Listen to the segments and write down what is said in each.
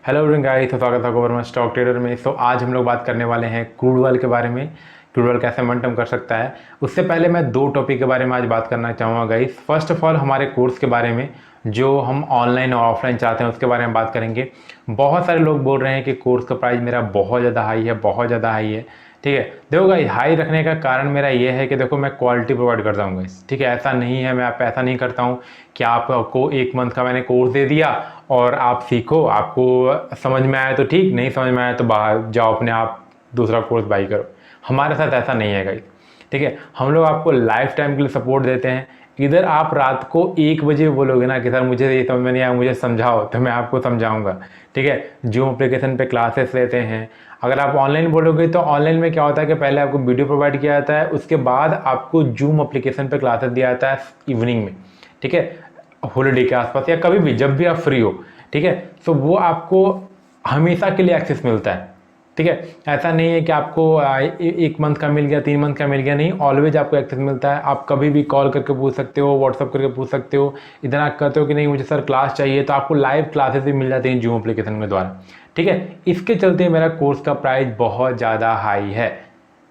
Hello everyone guys, तो स्वागत है आपका वर्मा स्टॉक ट्रेडर में। आज हम लोग बात करने वाले हैं क्रूड ऑयल के बारे में। क्रूड ऑयल कैसे मोमेंटम कर सकता है। उससे पहले मैं दो टॉपिक के बारे में आज बात करना चाहूँगा गाइस। फर्स्ट ऑफ ऑल हमारे कोर्स के बारे में, जो हम ऑनलाइन और ऑफलाइन चाहते हैं उसके बारे में बात करेंगे। बहुत सारे लोग बोल रहे हैं कि कोर्स का प्राइस मेरा बहुत ज़्यादा हाई है, बहुत ज़्यादा हाई है। ठीक है, देखो गाइस, हाई रखने का कारण मेरा ये है कि देखो मैं क्वालिटी प्रोवाइड करता हूँ गाइस। ठीक है, ऐसा नहीं है, मैं आप ऐसा नहीं करता हूँ कि आपको एक मंथ का मैंने कोर्स दे दिया और आप सीखो, आपको समझ में आया तो ठीक, नहीं समझ में आया तो बाहर जाओ अपने आप दूसरा कोर्स बाई करो। हमारे साथ ऐसा नहीं है गाइस। ठीक है, हम लोग आपको लाइफ टाइम के लिए सपोर्ट देते हैं। इधर आप रात को 1 बजे बोलोगे ना कि सर मुझे ये समझ में नहीं आया, मुझे समझाओ, तो मैं आपको समझाऊंगा। ठीक है, जूम एप्लीकेशन पे क्लासेस लेते हैं। अगर आप ऑनलाइन बोलोगे तो ऑनलाइन में क्या होता है कि पहले आपको वीडियो प्रोवाइड किया जाता है, उसके बाद आपको जूम एप्लीकेशन पे क्लासेस दिया जाता है इवनिंग में। ठीक है, हॉलीडे के आसपास या कभी भी जब भी आप फ्री हो। ठीक है, तो वो आपको हमेशा के लिए एक्सेस मिलता है। ठीक है, ऐसा नहीं है कि आपको एक मंथ का मिल गया, 3 मंथ का मिल गया, नहीं, ऑलवेज आपको एक्सेस मिलता है। आप कभी भी कॉल करके पूछ सकते हो, व्हाट्सअप करके पूछ सकते हो। इधर आप कहते हो कि नहीं मुझे सर क्लास चाहिए, तो आपको लाइव क्लासेस भी मिल जाती हैं जूम एप्लीकेशन के द्वारा। ठीक है, इसके चलते मेरा कोर्स का प्राइस बहुत ज़्यादा हाई है।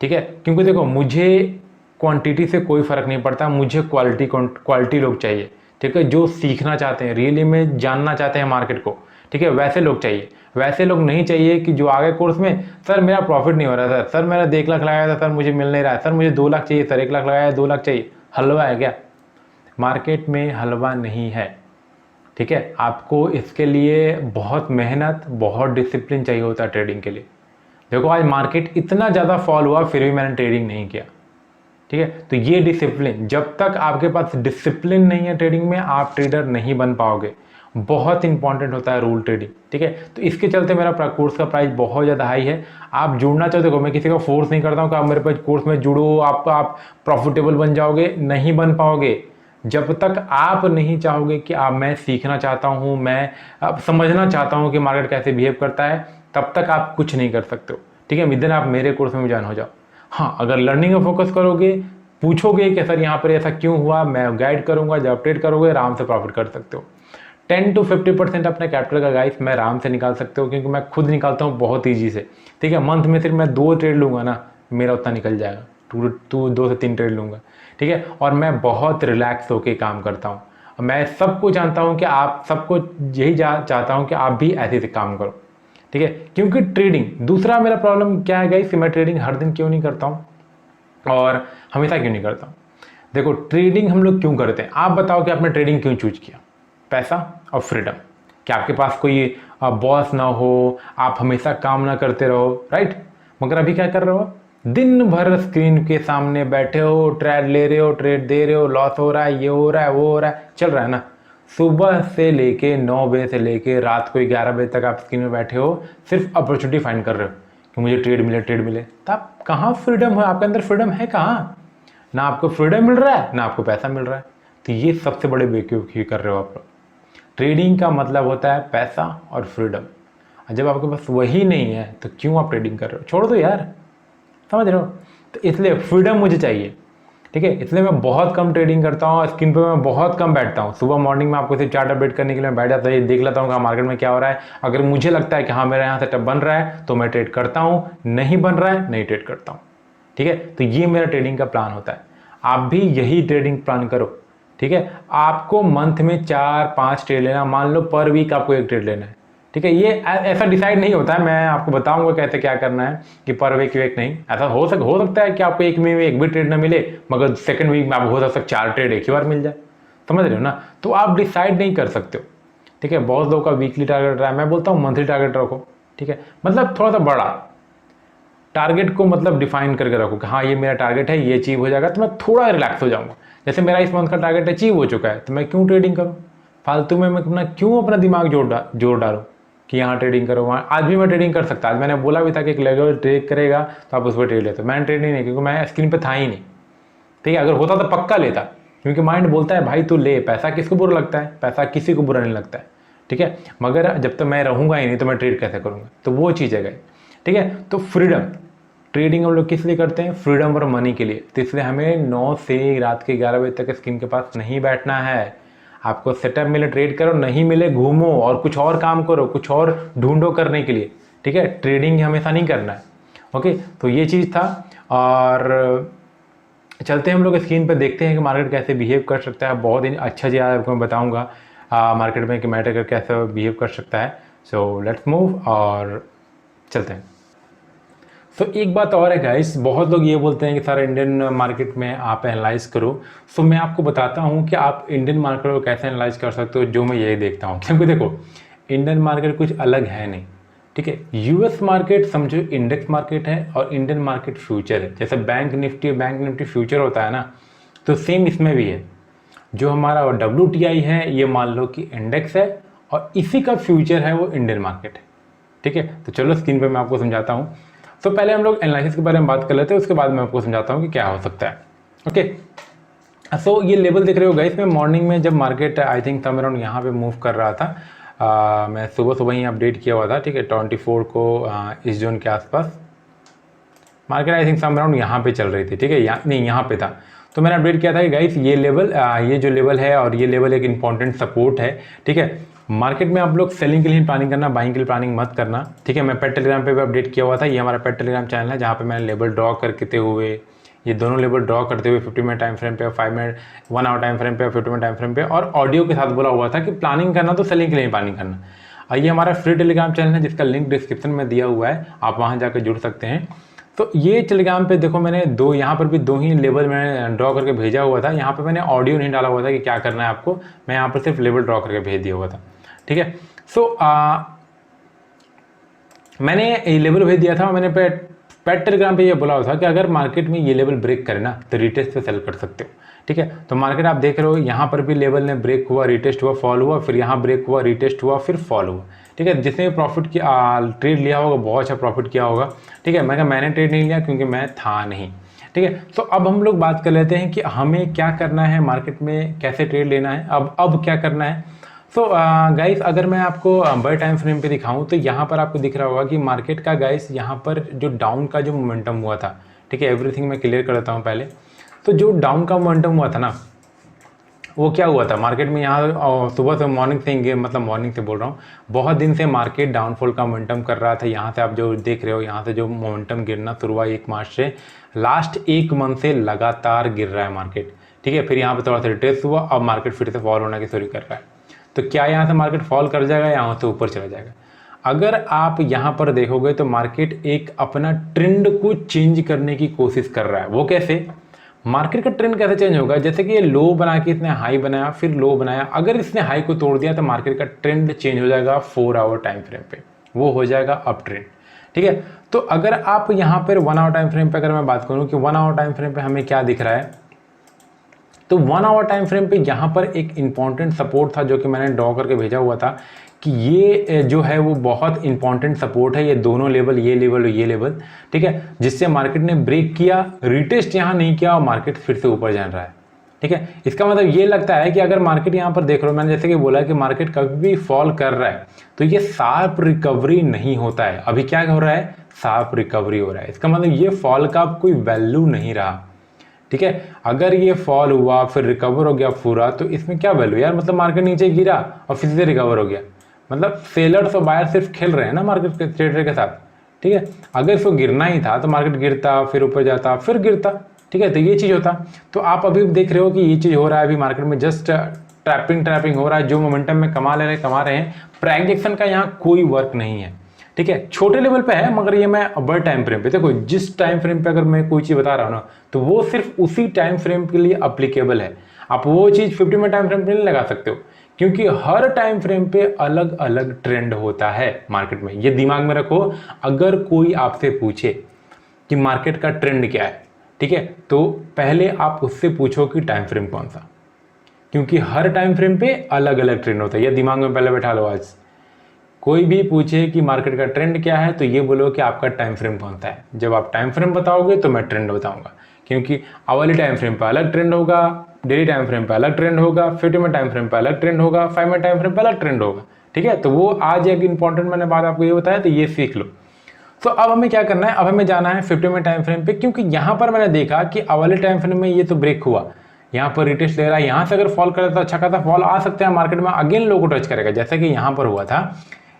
ठीक है, क्योंकि देखो मुझे क्वांटिटी से कोई फ़र्क नहीं पड़ता, मुझे क्वालिटी लोग चाहिए। ठीक है, जो सीखना चाहते हैं, रियली में जानना चाहते हैं मार्केट को। ठीक है, वैसे लोग चाहिए। वैसे लोग नहीं चाहिए कि जो आगे कोर्स में सर मेरा प्रॉफिट नहीं हो रहा था, सर मेरा 1 लाख लगाया था, सर मुझे मिल नहीं रहा है, सर मुझे 2 लाख चाहिए, सर 1 लाख लगाया 2 लाख चाहिए। हलवा है क्या? मार्केट में हलवा नहीं है। ठीक है, आपको इसके लिए बहुत मेहनत, बहुत डिसिप्लिन चाहिए होता है ट्रेडिंग के लिए। देखो आज मार्केट इतना ज़्यादा फॉल हुआ फिर भी मैंने ट्रेडिंग नहीं किया। ठीक है, तो ये डिसिप्लिन, जब तक आपके पास डिसिप्लिन नहीं है ट्रेडिंग में, आप ट्रेडर नहीं बन पाओगे। बहुत इंपॉर्टेंट होता है रूल ट्रेडिंग। ठीक है, तो इसके चलते मेरा कोर्स का प्राइस बहुत ज़्यादा हाई है। आप जुड़ना चाहो, देखो मैं किसी को फोर्स नहीं करता हूँ कि आप मेरे पास कोर्स में जुड़ो, आप प्रॉफिटेबल बन जाओगे, नहीं बन पाओगे। जब तक आप नहीं चाहोगे कि मैं सीखना चाहता हूँ, मैं अब समझना चाहता हूँ कि मार्केट कैसे बिहेव करता है, तब तक आप कुछ नहीं कर सकते हो। ठीक है, विदिन आप मेरे कोर्स में ज्वाइन हो जाओ। हाँ, अगर लर्निंग में फोकस करोगे, पूछोगे कि सर यहाँ पर ऐसा क्यों हुआ, मैं गाइड करूँगा, जब अपडेट करोगे आराम से प्रॉफिट कर सकते हो। 10 to 50% अपने कैपिटल का गाइस मैं आराम से निकाल सकते हो, क्योंकि मैं खुद निकालता हूँ बहुत ईजी से। ठीक है, मंथ में सिर्फ मैं 2 ट्रेड लूँगा ना, मेरा उतना निकल जाएगा। 2 से 3 ट्रेड लूँगा। ठीक है, और मैं बहुत रिलैक्स होकर काम करता हूँ। मैं सबको जानता हूँ कि आप सबको यही चाहता हूँ कि आप भी ऐसे से काम करो। ठीक है, क्योंकि ट्रेडिंग, दूसरा मेरा प्रॉब्लम क्या है गाइस, मैं ट्रेडिंग हर दिन क्यों नहीं करता हूँ और हमेशा क्यों नहीं करता हूँ। देखो ट्रेडिंग हम लोग क्यों करते हैं, आप बताओ कि आपने ट्रेडिंग क्यों चूज किया। पैसा और फ्रीडम, कि आपके पास कोई बॉस ना हो, आप हमेशा काम ना करते रहो, राइट। मगर अभी क्या कर रहे हो, दिन भर स्क्रीन के सामने बैठे हो, ट्रेड ले रहे हो, ट्रेड दे रहे हो, लॉस हो रहा है, ये हो रहा है, वो हो रहा है, चल रहा है ना। सुबह से लेके 9 बजे से लेके रात को 11 बजे तक आप स्क्रीन में बैठे हो, सिर्फ अपॉर्चुनिटी फाइंड कर रहे हो कि मुझे ट्रेड मिले, ट्रेड मिले। तो आप कहाँ फ्रीडम है, आपके अंदर फ्रीडम है कहाँ? ना आपको फ्रीडम मिल रहा है, ना आपको पैसा मिल रहा है। तो ये सबसे बड़े बेवकूफ़ी कर रहे हो आप लोग। ट्रेडिंग का मतलब होता है पैसा और फ्रीडम। जब आपके पास वही नहीं है तो क्यों आप ट्रेडिंग कर रहे हो, छोड़ दो यार, समझ रहे हो। तो इसलिए फ्रीडम मुझे चाहिए। ठीक है, इसलिए मैं बहुत कम ट्रेडिंग करता हूँ, स्क्रीन पे मैं बहुत कम बैठता हूँ। सुबह मॉर्निंग में आपको सिर्फ चार्ट अपडेट करने के लिए मैं बैठ जाता हूँ, ये देख लेता हूँ कि मार्केट में क्या हो रहा है। अगर मुझे लगता है कि हाँ मेरा यहाँ सेटअप बन रहा है तो मैं ट्रेड करता हूँ, नहीं बन रहा है नहीं ट्रेड करता हूँ। ठीक है, तो ये मेरा ट्रेडिंग का प्लान होता है। आप भी यही ट्रेडिंग प्लान करो। ठीक है, आपको मंथ में 4-5 ट्रेड लेना, मान लो पर वीक आपको 1 ट्रेड लेना है। ठीक है, ये ऐसा डिसाइड नहीं होता है, मैं आपको बताऊंगा कैसे क्या करना है कि पर वीक नहीं। ऐसा हो सकता है कि आपको एक में एक भी ट्रेड ना मिले, मगर सेकंड वीक में आपको हो सकता है 4 ट्रेड एक ही बार मिल जाए। समझ रहे हो ना, तो आप डिसाइड नहीं कर सकते हो। ठीक है, बहुत लोगों का वीकली टारगेट रहा है, मैं बोलता हूँ मंथली टारगेट रखो। ठीक है, मतलब थोड़ा सा बड़ा टारगेट को मतलब डिफाइन करके रखो कि हाँ ये मेरा टारगेट है, ये अचीव हो जाएगा तो मैं थोड़ा रिलैक्स हो जाऊंगा। जैसे मेरा इस मंथ का टारगेट अचीव हो चुका है तो मैं क्यों ट्रेडिंग करूँ, फालतू में मैं अपना दिमाग जोड़ डालूँ कि यहाँ ट्रेडिंग करो वहाँ। आज भी मैं ट्रेडिंग कर सकता, आज मैंने बोला भी था कि एक लेवल ट्रेड करेगा तो आप उस पर ट्रेड लेते हो, मैंने ट्रेडिंग नहीं, क्योंकि मैं स्क्रीन पर था ही नहीं। ठीक है, अगर होता तो पक्का लेता, क्योंकि माइंड बोलता है भाई तू ले, पैसा किसको बुरा लगता है, पैसा किसी को बुरा नहीं लगता है। ठीक है, मगर जब तक मैं रहूँगा ही नहीं तो मैं ट्रेड कैसे करूँगा, तो वो चीज़ है गई। ठीक है, तो फ्रीडम, ट्रेडिंग हम लोग किस लिए करते हैं, फ्रीडम और मनी के लिए। तो इसलिए हमें 9 से रात के 11 बजे तक स्क्रीन के पास नहीं बैठना है। आपको सेटअप मिले ट्रेड करो, नहीं मिले घूमो और कुछ और काम करो, कुछ और ढूंढो करने के लिए, ठीक है। ट्रेडिंग हमेशा नहीं करना है, ओके। तो ये चीज़ था। और चलते हैं हम लोग स्क्रीन पे, देखते हैं कि मार्केट कैसे बिहेव कर सकता है। बहुत ही अच्छा चीज़ आपको मैं बताऊंगा मार्केट में कि मैटर कैसे बिहेव कर सकता है। सो लेट्स मूव और चलते हैं। सो एक बात और है गाइस, बहुत लोग ये बोलते हैं कि सर इंडियन मार्केट में आप एनालाइज करो। सो मैं आपको बताता हूँ कि आप इंडियन मार्केट को कैसे एनालाइज कर सकते हो, जो मैं यही देखता हूँ। क्योंकि देखो इंडियन मार्केट कुछ अलग है नहीं, ठीक है। यूएस मार्केट समझो इंडेक्स मार्केट है और इंडियन मार्केट फ्यूचर है। जैसे बैंक निफ्टी फ्यूचर होता है ना, तो सेम इसमें भी है। जो हमारा WTI है ये मान लो कि इंडेक्स है और इसी का फ्यूचर है वो इंडियन मार्केट है, ठीक है। तो चलो स्क्रीन पे मैं आपको समझाता हूँ। तो पहले हम लोग एनालिसिस के बारे में बात कर लेते हैं, उसके बाद मैं आपको समझाता हूँ कि क्या हो सकता है, ओके। सो ये लेवल देख रहे हो गाइस, मैं मॉर्निंग में जब market I think some around यहाँ पे मूव कर रहा था, मैं सुबह ही अपडेट किया हुआ था, ठीक है। 24 को इस जोन के आसपास market I think some around यहाँ पे चल रही थी, ठीक है। यहाँ पे था, तो मैंने अपडेट किया था कि गाइस ये लेवल ये जो लेवल है और ये लेवल एक इंपॉर्टेंट सपोर्ट है, ठीक है। मार्केट में आप लोग सेलिंग के लिए प्लानिंग करना, बाइंग के लिए प्लानिंग मत करना, ठीक है। मैं पेड टेलीग्राम पे भी अपडेट किया हुआ था। ये हमारा पेड टेलीग्राम चैनल है जहाँ पे मैंने लेवल ड्रॉ करते हुए, ये दोनों लेवल ड्रॉ करते हुए 50 मिनट टाइम फ्रेम पे, 5 मिनट 1 आवर टाइम फ्रेम पे और 50 मिनट टाइम फ्रेम पे और ऑडियो के साथ बोला हुआ था कि प्लानिंग करना तो सेलिंग के लिए प्लानिंग करना। और ये हमारा फ्री टेलीग्राम चैनल है जिसका लिंक डिस्क्रिप्शन में दिया हुआ है, आप वहाँ जाकर जुड़ सकते हैं। तो ये टेलीग्राम पे देखो मैंने यहाँ पर भी दो ही लेवल मैंने ड्रॉ करके भेजा हुआ था। यहाँ पे मैंने ऑडियो नहीं डाला हुआ था कि क्या करना है आपको, मैं यहाँ पर सिर्फ लेवल ड्रॉ करके भेज दिया हुआ था, ठीक है। सो मैंने ये लेवल भेज दिया था। मैंने पेड टेलीग्राम पे ये बोला हुआ था कि अगर मार्केट में ये लेवल ब्रेक करे ना तो रिटेस्ट पे सेल कर सकते हो, ठीक है। तो मार्केट आप देख रहे हो यहाँ पर भी लेवल ने ब्रेक हुआ, रिटेस्ट हुआ, फॉल हुआ, फिर यहाँ ब्रेक हुआ, रिटेस्ट हुआ, फिर फॉल हुआ, ठीक है। जिसने भी प्रॉफिट किया ट्रेड लिया होगा बहुत अच्छा प्रॉफिट किया होगा, ठीक है। मैंने ट्रेड नहीं लिया क्योंकि मैं था नहीं, ठीक है। तो अब हम लोग बात कर लेते हैं कि हमें क्या करना है, मार्केट में कैसे ट्रेड लेना है, अब क्या करना है। सो गाइस अगर मैं आपको बड़े टाइम फ्रेम पे दिखाऊं तो यहाँ पर आपको दिख रहा होगा कि मार्केट का गाइस यहाँ पर जो डाउन का जो मोमेंटम हुआ था, ठीक है। एवरीथिंग मैं क्लियर कर देता हूँ पहले। तो जो डाउन का मोमेंटम हुआ था ना, वो क्या हुआ था मार्केट में यहाँ सुबह से मॉर्निंग से, मतलब मॉर्निंग से बोल रहा हूँ, बहुत दिन से मार्केट डाउनफॉल का मोमेंटम कर रहा था। यहाँ से आप जो देख रहे हो, यहाँ से जो मोमेंटम गिरना शुरू हुआ 1 मार्च से, लास्ट 1 मंथ से लगातार गिर रहा है मार्केट, ठीक है। फिर यहाँ पर थोड़ा सा रिटेस्ट हुआ, अब मार्केट फिर से फॉल होना की शुरू कर रहा है। तो क्या यहाँ से मार्केट फॉल कर जाएगा, यहाँ से ऊपर चला जाएगा? अगर आप यहाँ पर देखोगे तो मार्केट एक अपना ट्रेंड को चेंज करने की कोशिश कर रहा है। वो कैसे? मार्केट का ट्रेंड कैसे चेंज होगा? जैसे कि ये लो बना के इसने हाई बनाया, फिर लो बनाया, अगर इसने हाई को तोड़ दिया तो मार्केट का ट्रेंड चेंज हो जाएगा 4 आवर टाइम फ्रेम पे, वो हो जाएगा अप ट्रेंड, ठीक है। तो अगर आप यहाँ पर 1 आवर टाइम फ्रेम पे अगर मैं बात करूँ कि 1 आवर टाइम फ्रेम पे हमें क्या दिख रहा है, तो 1 आवर टाइम फ्रेम पे यहाँ पर एक इंपॉर्टेंट सपोर्ट था जो कि मैंने ड्रॉ करके भेजा हुआ था कि ये जो है वो बहुत इंपॉर्टेंट सपोर्ट है, ये दोनों लेवल, ये लेवल और ये लेवल, ठीक है। जिससे मार्केट ने ब्रेक किया, रिटेस्ट यहाँ नहीं किया और मार्केट फिर से ऊपर जा रहा है, ठीक है। इसका मतलब ये लगता है कि अगर मार्केट यहाँ पर देख रहे हो, मैंने जैसे कि बोला कि मार्केट कभी भी फॉल कर रहा है तो ये शार्प रिकवरी नहीं होता है। अभी क्या हो रहा है? शार्प रिकवरी हो रहा है। इसका मतलब ये फॉल का कोई वैल्यू नहीं रहा, ठीक है। अगर ये फॉल हुआ फिर रिकवर हो गया पूरा, तो इसमें क्या वैल्यू यार? मतलब मार्केट नीचे गिरा और फिर से रिकवर हो गया, मतलब सेलर्स और बायर सिर्फ खेल रहे हैं ना मार्केट के ट्रेडर के साथ, ठीक है। अगर इसको गिरना ही था तो मार्केट गिरता, फिर ऊपर जाता, फिर गिरता, ठीक है। तो ये चीज़ होता। तो आप अभी देख रहे हो कि ये चीज़ हो रहा है अभी मार्केट में, जस्ट ट्रैपिंग हो रहा है। जो मोमेंटम में कमा रहे हैं। प्राइजेक्शन का यहाँ कोई वर्क नहीं है, ठीक है। छोटे लेवल पे है, मगर ये मैं बड़े टाइम फ्रेम पे, देखो जिस टाइम फ्रेम पे अगर मैं कोई चीज़ बता रहा हूँ ना, तो वो सिर्फ उसी टाइम फ्रेम के लिए अप्लीकेबल है। आप वो चीज़ 50 मिनट टाइम फ्रेम पे नहीं लगा सकते हो, क्योंकि हर टाइम फ्रेम पे अलग अलग ट्रेंड होता है मार्केट में। ये दिमाग में रखो। अगर कोई आपसे पूछे कि मार्केट का ट्रेंड क्या है, ठीक है, तो पहले आप उससे पूछो कि टाइम फ्रेम कौन सा, क्योंकि हर टाइम फ्रेम पे अलग अलग ट्रेंड होता है। ये दिमाग में पहले बैठा लो। आज कोई भी पूछे कि मार्केट का ट्रेंड क्या है, तो ये बोलो कि आपका टाइम फ्रेम कौन सा है। जब आप टाइम फ्रेम बताओगे तो मैं ट्रेंड बताऊंगा, क्योंकि आवली टाइम फ्रेम पे अलग ट्रेंड होगा, डेली टाइम फ्रेम पे अलग ट्रेंड होगा, 50 मिनट टाइम फ्रेम पे अलग ट्रेंड होगा, 5 मिनट टाइम फ्रेम पे अलग ट्रेंड होगा, ठीक है। तो वो आज एक इंपॉर्टेंट मैंने बात आपको ये बताया, तो ये सीख लो। तो अब हमें क्या करना है? अब हमें जाना है 50 मिनट टाइम फ्रेम पे, क्योंकि यहाँ पर मैंने देखा कि आवली टाइम फ्रेम में ये तो ब्रेक हुआ, यहाँ पर रिटेस्ट ले रहा है, यहाँ से अगर फॉल करे तो अच्छा खासा फॉल आ सकता है मार्केट में, अगेन लो को टच करेगा, जैसा कि यहाँ पर हुआ था।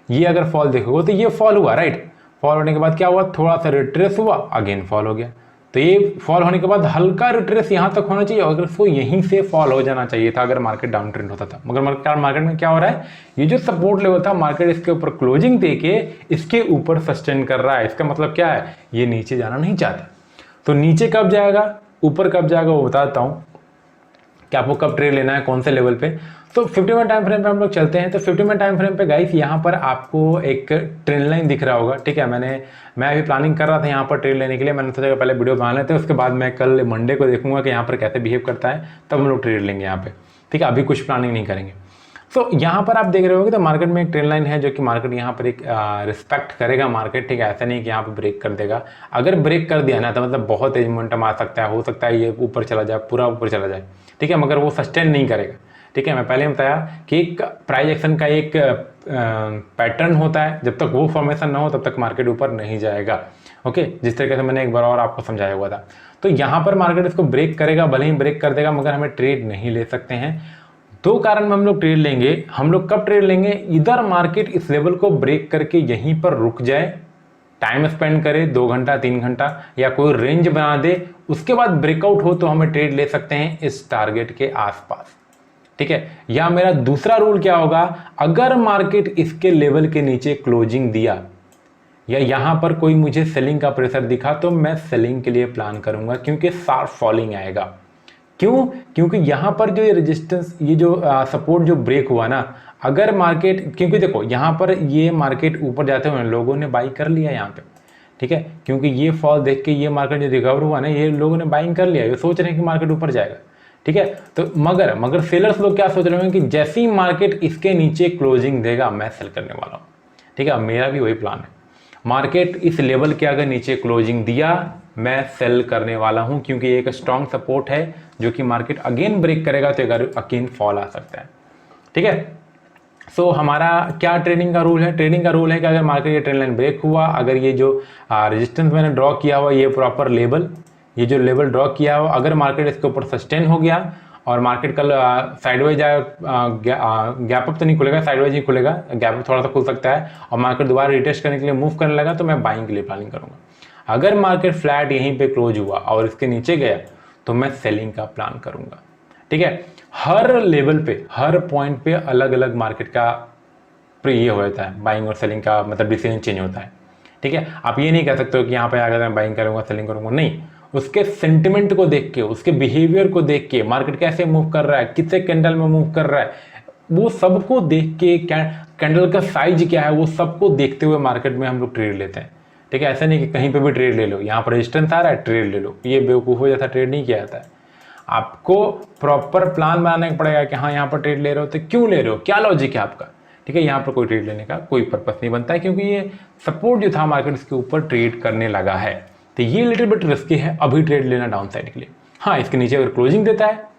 ये अगर फॉल देखोगे तो ये फॉल हुआ, राइट, फॉल होने के बाद क्या हुआ, थोड़ा सा रिट्रेस हुआ, अगेन फॉल हो गया। तो ये फॉल होने के बाद हल्का रिट्रेस यहाँ तक होना चाहिए, अगर इसको यहीं से फॉल हो जाना चाहिए था अगर मार्केट डाउन ट्रेंड होता था। मगर मार्केट में क्या हो रहा है, ये जो सपोर्ट लेवल था मार्केट इसके ऊपर क्लोजिंग देके इसके ऊपर सस्टेन कर रहा है। इसका मतलब क्या है, ये नीचे जाना नहीं चाहता। तो नीचे कब जाएगा, ऊपर कब जाएगा, वो बताता हूँ कि आपको कब ट्रेड लेना है, कौन से लेवल पे। तो 50 मिनट टाइम फ्रेम पे हम लोग चलते हैं। तो 50 मिनट टाइम फ्रेम पे गाइस यहाँ पर आपको एक ट्रेंड लाइन दिख रहा होगा, ठीक है। मैं अभी प्लानिंग कर रहा था यहाँ पर ट्रेड लेने के लिए, मैंने सोचा पहले वीडियो बना लेते हैं, उसके बाद मैं कल मंडे को देखूंगा कि यहाँ पर कैसे बिहेव करता है, तब हम लोग ट्रेड लेंगे यहाँ पे, ठीक है। अभी कुछ प्लानिंग नहीं करेंगे। तो यहाँ पर आप देख रहे होगे तो मार्केट में एक ट्रेंड लाइन है जो कि मार्केट यहाँ पर एक रिस्पेक्ट करेगा मार्केट, ठीक है। ऐसा नहीं कि यहाँ पर ब्रेक कर देगा, अगर ब्रेक कर दिया ना तो मतलब बहुत तेज मोमेंटम आ सकता है, हो सकता है ये ऊपर चला जाए, पूरा ऊपर चला जाए, ठीक है, मगर वो सस्टेन नहीं करेगा, ठीक है। मैं पहले बताया कि एक प्राइस एक्शन का एक पैटर्न होता है, जब तक वो फॉर्मेशन ना हो तब तक मार्केट ऊपर नहीं जाएगा, ओके। जिस तरीके से मैंने एक बार और आपको समझाया हुआ था। तो यहाँ पर मार्केट इसको ब्रेक करेगा, भले ही ब्रेक कर देगा, मगर हमें ट्रेड नहीं ले सकते हैं। दो कारण में हम लोग ट्रेड लेंगे। हम लोग कब ट्रेड लेंगे, इधर मार्केट इस लेवल को ब्रेक करके यहीं पर रुक जाए, टाइम स्पेंड करे 2 घंटा 3 घंटा, या कोई रेंज बना दे, उसके बाद ब्रेकआउट हो तो हमें ट्रेड ले सकते हैं इस टारगेट के आसपास, ठीक है। या मेरा दूसरा रूल क्या होगा, अगर मार्केट इसके लेवल के नीचे क्लोजिंग दिया या यहां पर कोई मुझे सेलिंग का प्रेशर दिखा तो मैं सेलिंग के लिए प्लान करूंगा, क्योंकि शार्प फॉलिंग आएगा। क्यों, क्योंकि यहां पर जो रेजिस्टेंस, ये जो सपोर्ट जो ब्रेक हुआ ना, अगर मार्केट, क्योंकि देखो यहां पर ये मार्केट ऊपर जाते हुए लोगों ने बाई कर लिया यहाँ पे, ठीक है, क्योंकि ये फॉल देख के ये मार्केट जो रिकवर हुआ ना, ये लोगों ने बाइंग कर लिया, ये सोच रहे हैं कि मार्केट ऊपर जाएगा, ठीक है। तो मगर सेलर्स लोग क्या सोच रहे हैं कि जैसे ही मार्केट इसके नीचे क्लोजिंग देगा मैं सेल करने वाला हूँ, ठीक है। मेरा भी वही प्लान है, मार्केट इस लेवल के अगर नीचे क्लोजिंग दिया मैं सेल करने वाला हूं, क्योंकि एक स्ट्रॉन्ग सपोर्ट है जो कि मार्केट अगेन ब्रेक करेगा तो अगेन फॉल आ सकता है, ठीक है। सो हमारा क्या ट्रेडिंग का रूल है, ट्रेडिंग का रूल है कि अगर मार्केट ये ट्रेंड लाइन ब्रेक हुआ, अगर ये जो रेजिस्टेंस मैंने ड्रॉ किया हुआ, ये प्रॉपर लेवल, ये जो लेवल ड्रॉ किया हुआ, अगर मार्केट इसके ऊपर सस्टेन हो गया और मार्केट कल साइडवेज आए, गैप अप तो नहीं खुलेगा, साइडवेज ही खुलेगा, गैप अप थोड़ा सा खुल सकता है, और मार्केट दोबारा रिटेस्ट करने के लिए मूव करने लगा तो मैं बाइंग के लिए प्लानिंग करूंगा। अगर मार्केट फ्लैट यहीं पे क्लोज हुआ और इसके नीचे गया तो मैं सेलिंग का प्लान करूंगा, ठीक है। हर लेवल पे, हर पॉइंट पे अलग अलग मार्केट का ये होता है, बाइंग और सेलिंग का मतलब डिसीजन चेंज होता है, ठीक है। आप ये नहीं कह सकते हो कि यहाँ पे आकर मैं बाइंग करूंगा सेलिंग करूंगा, नहीं, उसके सेंटिमेंट को देख के, उसके बिहेवियर को देख के, मार्केट कैसे मूव कर रहा है, कितने कैंडल में मूव कर रहा है, वो सबको देख के, कैंडल का साइज क्या है, वो सबको देखते हुए मार्केट में हम लोग ट्रेड लेते हैं, ठीक है। ऐसा नहीं कि कहीं पे भी ट्रेड ले लो, यहाँ पर रेजिस्टेंस आ रहा है ट्रेड ले लो, ये बेवकूफ़ों जैसा ट्रेड नहीं किया जाता है। आपको प्रॉपर प्लान बनाना पड़ेगा कि हाँ यहाँ पर ट्रेड ले रहे हो तो क्यों ले रहे हो, क्या लॉजिक है आपका, ठीक है। यहाँ पर कोई ट्रेड लेने का कोई पर्पस नहीं बनता है, क्योंकि ये सपोर्ट जो था मार्केट इसके ऊपर ट्रेड करने लगा है, तो ये लिटिल बिट रिस्की है अभी ट्रेड लेना डाउन साइड के लिए। हाँ, इसके नीचे अगर क्लोजिंग देता है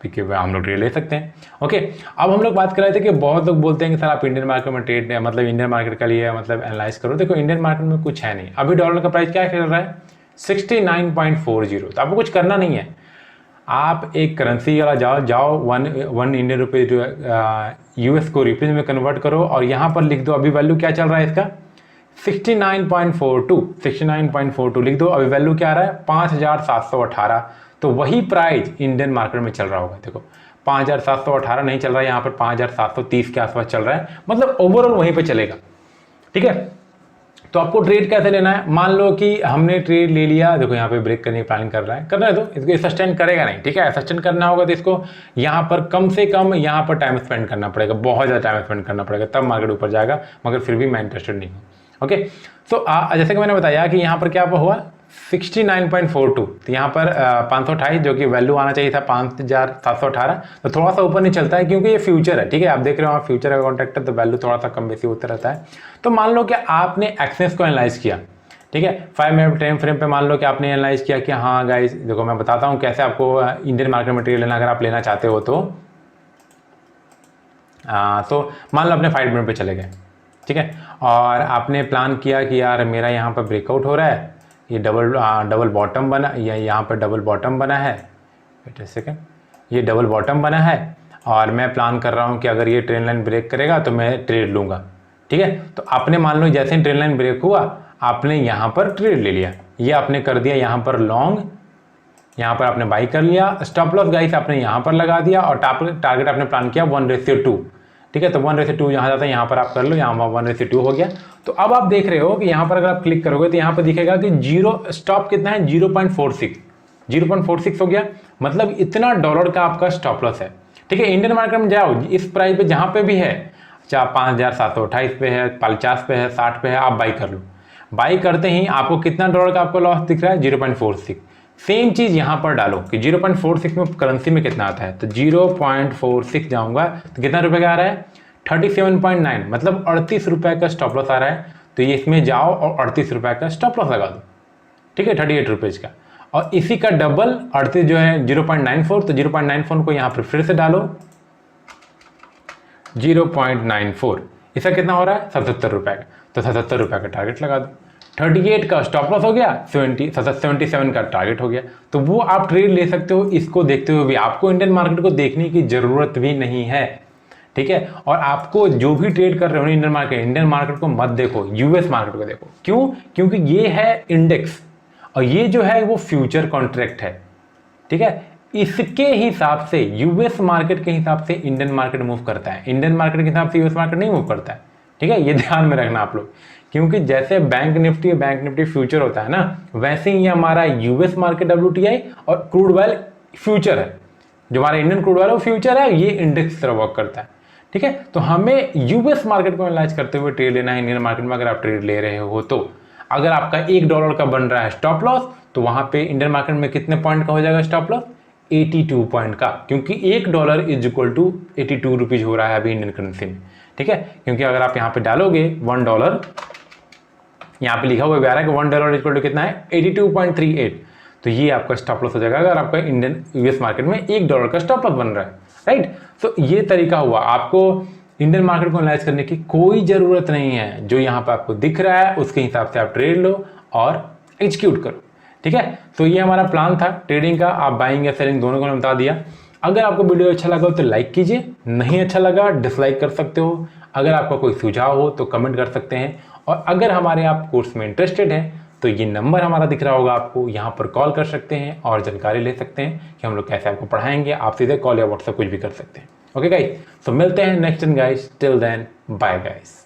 ठीक है हम लोग ट्रेड ले सकते हैं, ओके। अब हम लोग बात कर रहे थे कि बहुत लोग बोलते हैं कि सर आप इंडियन मार्केट में ट्रेड, मतलब इंडियन मार्केट का लिए मतलब एनालाइज करो। देखो इंडियन मार्केट में कुछ है नहीं, अभी डॉलर का प्राइस क्या चल रहा है 69.40। तो आपको कुछ करना नहीं है, आप एक करेंसी वाला जाओ वन इंडियन रुपये जो यूएस को रुपीज में कन्वर्ट करो और यहाँ पर लिख दो अभी वैल्यू क्या चल रहा है इसका 69.42 लिख दो। अभी वैल्यू क्या आ रहा है 5718। तो वही प्राइस इंडियन मार्केट में चल रहा होगा। देखो 5718 नहीं चल रहा है, यहाँ पर 5730 के आसपास चल रहा है, मतलब ओवरऑल वहीं पे चलेगा, ठीक है। तो आपको ट्रेड कैसे लेना है, मान लो कि हमने ट्रेड ले लिया, देखो यहाँ पे ब्रेक करने की प्लानिंग कर रहा है, करना है तो इसको सस्टेन करेगा नहीं, ठीक है। सस्टेन करना होगा तो इसको यहाँ पर कम से कम यहाँ पर टाइम स्पेंड करना पड़ेगा, बहुत ज़्यादा टाइम स्पेंड करना पड़ेगा, तब मार्केट ऊपर जाएगा, मगर फिर भी मैं इंटरेस्टेड नहीं हूँ, ओके। तो जैसे कि मैंने बताया कि यहाँ पर क्या हुआ 69.42, तो यहाँ पर 528 जो कि वैल्यू आना चाहिए था 5718, तो थोड़ा सा ऊपर नहीं चलता है क्योंकि ये फ्यूचर है, ठीक है। आप देख रहे हो आप फ्यूचर का कॉन्ट्रैक्ट है तो वैल्यू थोड़ा सा कम बेसी होता रहता है। तो मान लो कि आपने एक्सेस को एनालाइज किया, ठीक है, 5 मिनट टाइम फ्रेम पे मान लो कि आपने एनालाइज किया कि हाँ गाइस देखो मैं बताता हूँ कैसे आपको इंडियन मार्केट में ट्रेड लेना, अगर आप लेना चाहते हो तो मान लो अपने 5 मिनट पे चले गए, ठीक है, और आपने प्लान किया कि यार मेरा यहाँ पर ब्रेकआउट हो रहा है, ये डबल बॉटम बना, या यहाँ पर डबल बॉटम बना है, वेट अ सेकंड, ये डबल बॉटम बना है और मैं प्लान कर रहा हूँ कि अगर ये ट्रेन लाइन ब्रेक करेगा तो मैं ट्रेड लूँगा। ठीक है, तो आपने मान लो जैसे ही ट्रेन लाइन ब्रेक हुआ आपने यहाँ पर ट्रेड ले लिया, ये आपने कर दिया यहाँ पर लॉन्ग, यहाँ पर आपने बाई कर लिया। स्टॉप लॉस गाइस आपने यहाँ पर लगा दिया और टारगेट आपने प्लान किया 1:2। ठीक है, तो 1:2 यहाँ जाता है, यहाँ पर आप कर लो, यहाँ 1:2 हो गया। तो अब आप देख रहे हो कि यहाँ पर अगर आप क्लिक करोगे तो यहाँ पर दिखेगा कि जीरो स्टॉप कितना है, 0.46 हो गया, मतलब इतना डॉलर का आपका स्टॉप लॉस है। ठीक है, इंडियन मार्केट में जाओ, इस प्राइस पे जहाँ पे भी है, चाहे 5,728 पे है, 50 पे है, 60 पे है, आप बाई कर लो। बाई करते ही आपको कितना डॉलर का आपको लॉस दिख रहा है, 0.46। सेम चीज़ यहाँ पर डालो कि 0.46 में करेंसी में कितना आता है, तो 0.46 जाऊँगा तो कितना रुपये का आ रहा है, 37.9, मतलब 38 रुपये का स्टॉप लॉस आ रहा है। तो ये इसमें जाओ और 38 रुपये का स्टॉप लॉस लगा दो। ठीक है, 38 रुपीज़ का, और इसी का डबल 38 जो है 0.94, तो 0.94 को यहाँ पर फिर से डालो, 0.94, इसका कितना हो रहा है, 77 रुपये का, तो 77 रुपये का टारगेट लगा दो। 38 का स्टॉप लॉस हो गया, 77 का टारगेट हो गया। तो वो आप ट्रेड ले सकते हो, इसको देखते हुए भी आपको इंडियन मार्केट को देखने की जरूरत भी नहीं है। ठीक है, और आपको जो भी ट्रेड कर रहे हो इंडियन मार्केट को मत देखो, यूएस मार्केट को देखो। क्यों? क्योंकि ये है इंडेक्स और ये जो है वो फ्यूचर कॉन्ट्रैक्ट है। ठीक है, इसके हिसाब से यूएस मार्केट के हिसाब से इंडियन मार्केट मूव करता है, इंडियन मार्केट के हिसाब से यूएस मार्केट नहीं मूव करता है। ठीक है, ये ध्यान में रखना आप लोग, क्योंकि जैसे बैंक निफ्टी फ्यूचर होता है ना, वैसे ही हमारा यूएस मार्केट WTI और क्रूड ऑयल फ्यूचर है। जो हमारा इंडियन क्रूड ऑयल वो फ्यूचर है, ये इंडेक्स तरह वर्क करता है। ठीक है, तो हमें यूएस मार्केट को एनालाइज करते हुए ट्रेड लेना है इंडियन मार्केट में। अगर आप ट्रेड ले रहे हो तो अगर आपका $1 का बन रहा है स्टॉप लॉस, तो वहां पे इंडियन मार्केट में कितने पॉइंट का हो जाएगा स्टॉप लॉस, 82 पॉइंट का, क्योंकि $1 = 82 रुपीज हो रहा है अभी इंडियन करेंसी में। ठीक है, क्योंकि अगर आप यहाँ पे डालोगे $1, यहाँ पे लिखा हुआ भी आ रहा है कि $1 = कितना है, 82.38, तो ये आपका स्टॉप लॉस हो जाएगा अगर आपका इंडियन यूएस मार्केट में $1 का स्टॉप लॉस बन रहा है। राइट, तो ये तरीका हुआ। आपको इंडियन मार्केट को एनालाइज करने की कोई ज़रूरत नहीं है, जो यहाँ पे आपको दिख रहा है उसके हिसाब से आप ट्रेड लो और एग्जीक्यूट करो। ठीक है, तो ये हमारा प्लान था ट्रेडिंग का। आप बाइंग या सेलिंग दोनों को मैंने बता दिया। अगर आपको वीडियो अच्छा लगा हो तो लाइक कीजिए, नहीं अच्छा लगा डिसलाइक कर सकते हो। अगर आपका कोई सुझाव हो तो कमेंट कर सकते हैं, और अगर हमारे आप कोर्स में इंटरेस्टेड हैं तो ये नंबर हमारा दिख रहा होगा आपको, यहाँ पर कॉल कर सकते हैं और जानकारी ले सकते हैं कि हम लोग कैसे आपको पढ़ाएंगे। आप सीधे कॉल या व्हाट्सएप कुछ भी कर सकते हैं। ओके गाइस, तो मिलते हैं next time guys, till then bye guys.